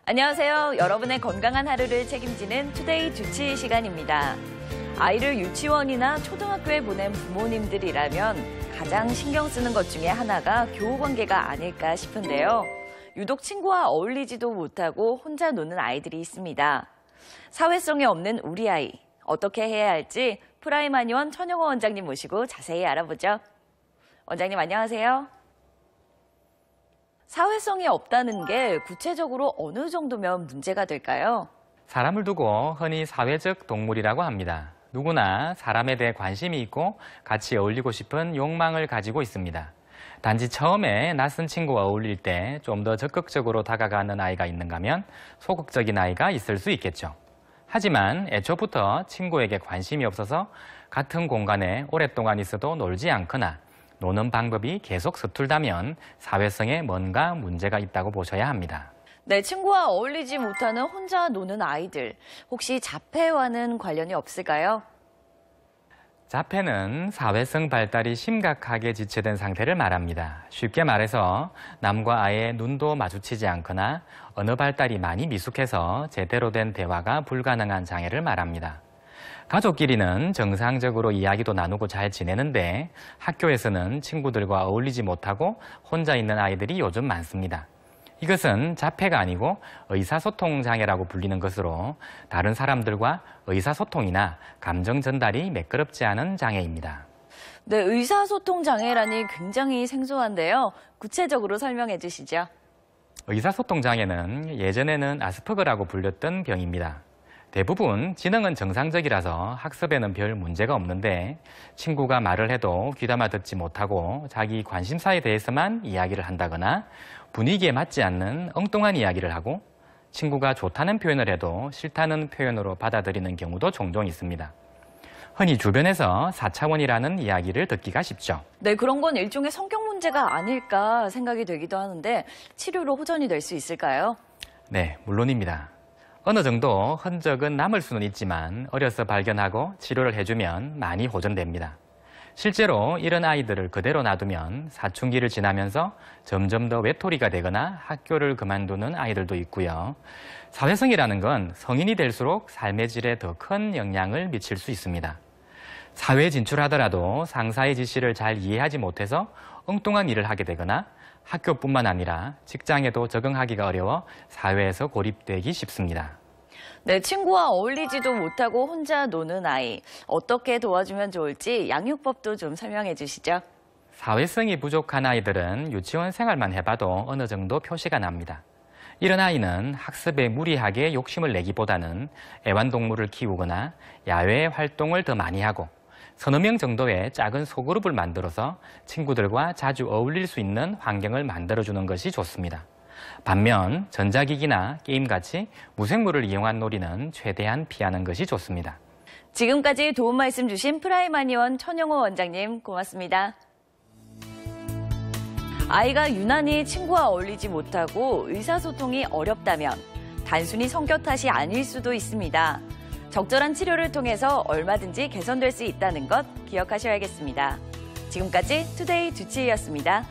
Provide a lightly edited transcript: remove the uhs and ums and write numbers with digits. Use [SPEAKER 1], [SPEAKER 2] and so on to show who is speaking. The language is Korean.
[SPEAKER 1] 안녕하세요. 여러분의 건강한 하루를 책임지는 투데이 주치 시간입니다. 아이를 유치원이나 초등학교에 보낸 부모님들이라면 가장 신경 쓰는 것 중에 하나가 교우 관계가 아닐까 싶은데요. 유독 친구와 어울리지도 못하고 혼자 노는 아이들이 있습니다. 사회성이 없는 우리 아이, 어떻게 해야 할지 프라임 한의원 천영호 원장님 모시고 자세히 알아보죠. 원장님 안녕하세요. 사회성이 없다는 게 구체적으로 어느 정도면 문제가 될까요?
[SPEAKER 2] 사람을 두고 흔히 사회적 동물이라고 합니다. 누구나 사람에 대해 관심이 있고 같이 어울리고 싶은 욕망을 가지고 있습니다. 단지 처음에 낯선 친구와 어울릴 때 좀 더 적극적으로 다가가는 아이가 있는가 하면 소극적인 아이가 있을 수 있겠죠. 하지만 애초부터 친구에게 관심이 없어서 같은 공간에 오랫동안 있어도 놀지 않거나 노는 방법이 계속 서툴다면 사회성에 뭔가 문제가 있다고 보셔야 합니다.
[SPEAKER 1] 네, 친구와 어울리지 못하는 혼자 노는 아이들, 혹시 자폐와는 관련이 없을까요?
[SPEAKER 2] 자폐는 사회성 발달이 심각하게 지체된 상태를 말합니다. 쉽게 말해서 남과 아예 눈도 마주치지 않거나 언어 발달이 많이 미숙해서 제대로 된 대화가 불가능한 장애를 말합니다. 가족끼리는 정상적으로 이야기도 나누고 잘 지내는데 학교에서는 친구들과 어울리지 못하고 혼자 있는 아이들이 요즘 많습니다. 이것은 자폐가 아니고 의사소통 장애라고 불리는 것으로 다른 사람들과 의사소통이나 감정 전달이 매끄럽지 않은 장애입니다.
[SPEAKER 1] 네, 의사소통 장애라니 굉장히 생소한데요. 구체적으로 설명해 주시죠.
[SPEAKER 2] 의사소통 장애는 예전에는 아스퍼거라고 불렸던 병입니다. 대부분 지능은 정상적이라서 학습에는 별 문제가 없는데 친구가 말을 해도 귀담아 듣지 못하고 자기 관심사에 대해서만 이야기를 한다거나 분위기에 맞지 않는 엉뚱한 이야기를 하고 친구가 좋다는 표현을 해도 싫다는 표현으로 받아들이는 경우도 종종 있습니다. 흔히 주변에서 4차원이라는 이야기를 듣기가 쉽죠.
[SPEAKER 1] 네, 그런 건 일종의 성격 문제가 아닐까 생각이 되기도 하는데 치료로 호전이 될 수 있을까요?
[SPEAKER 2] 네, 물론입니다. 어느 정도 흔적은 남을 수는 있지만 어려서 발견하고 치료를 해주면 많이 호전됩니다. 실제로 이런 아이들을 그대로 놔두면 사춘기를 지나면서 점점 더 외톨이가 되거나 학교를 그만두는 아이들도 있고요. 사회성이라는 건 성인이 될수록 삶의 질에 더 큰 영향을 미칠 수 있습니다. 사회에 진출하더라도 상사의 지시를 잘 이해하지 못해서 엉뚱한 일을 하게 되거나 학교뿐만 아니라 직장에도 적응하기가 어려워 사회에서 고립되기 쉽습니다.
[SPEAKER 1] 네, 친구와 어울리지도 못하고 혼자 노는 아이, 어떻게 도와주면 좋을지 양육법도 좀 설명해 주시죠.
[SPEAKER 2] 사회성이 부족한 아이들은 유치원 생활만 해봐도 어느 정도 표시가 납니다. 이런 아이는 학습에 무리하게 욕심을 내기보다는 애완동물을 키우거나 야외 활동을 더 많이 하고 서너 명 정도의 작은 소그룹을 만들어서 친구들과 자주 어울릴 수 있는 환경을 만들어주는 것이 좋습니다. 반면 전자기기나 게임같이 무생물을 이용한 놀이는 최대한 피하는 것이 좋습니다.
[SPEAKER 1] 지금까지 도움 말씀 주신 프라임 한의원 천영호 원장님 고맙습니다. 아이가 유난히 친구와 어울리지 못하고 의사소통이 어렵다면 단순히 성격 탓이 아닐 수도 있습니다. 적절한 치료를 통해서 얼마든지 개선될 수 있다는 것 기억하셔야겠습니다. 지금까지 투데이 주치의였습니다.